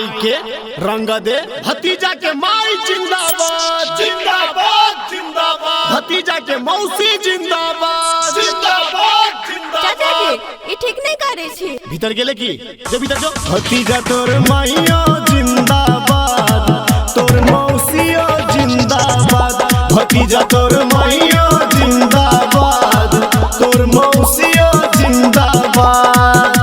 माई के रंग दे भतीजा के माई जिंदाबाद जिंदाबाद जिंदाबाद, भतीजा के मौसी जिंदाबाद जिंदाबाद जिंदाबाद। चाचा जी ये ठीक नहीं करे छी। भीतर गेले की जो भीतर जो भतीजा तोर माइयो जिंदाबाद, तोर मौसियो जिंदाबाद, भतीजा तोर माइयो जिंदाबाद, तोर मौसियो जिंदाबाद।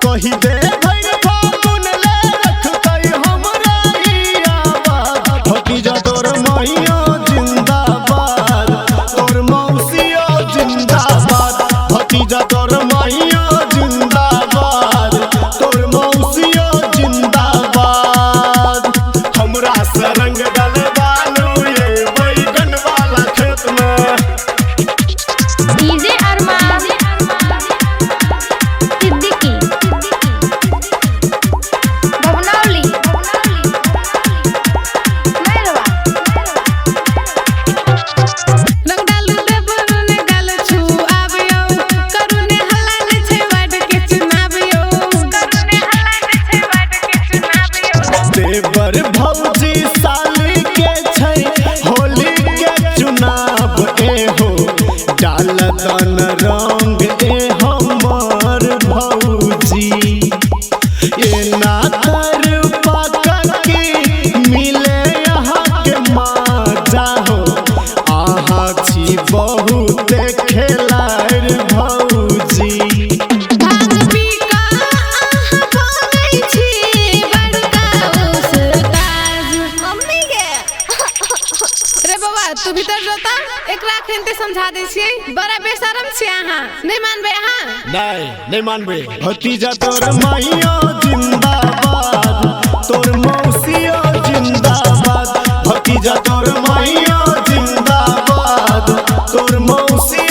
कही दे भई फागुन ले रखतई हमरा ई आबाद, भतीजा तोर माइयो जिंदाबाद, तोर मौसियो जिंदाबाद, भतीजा तोर माइयो जिंदाबाद, तोर मौसियो जिंदाबाद। हमरा से रंग डलवालो ये बैगन वाला खेत में। डीजे अरमान सिद्दीकी बबनौली मैरवा। रंग डाल दे बरुने गाल छू आबियो, करुने हलाल छे वाड के चुनाबियो, करुने हलाल छे वाड के चुनाबियो। देवर भौजी साली के छै होली के चुनाव ए हो, डाल दन रंग ए हमर भौजी। ये ना कर पाका की मिले यहाँ के मजा हो, आहा छी बहुत खेलाड़ भौजी। भांग पी का आहा भांगई छी बड़का उस्ताद। मम्मी के रे बाबा तू भीतर जोता, एकरा खेलते समझा दे छियै, बड़ा बेशरम छी अहाँ, नहीं मानबे अहाँ। नहीं मानबे। भतीजा तोर माइयो जिंदाबाद, तोर मौसियो जिंदाबाद, भतीजा तोर माइयो जिंदाबाद, तोर मौसियो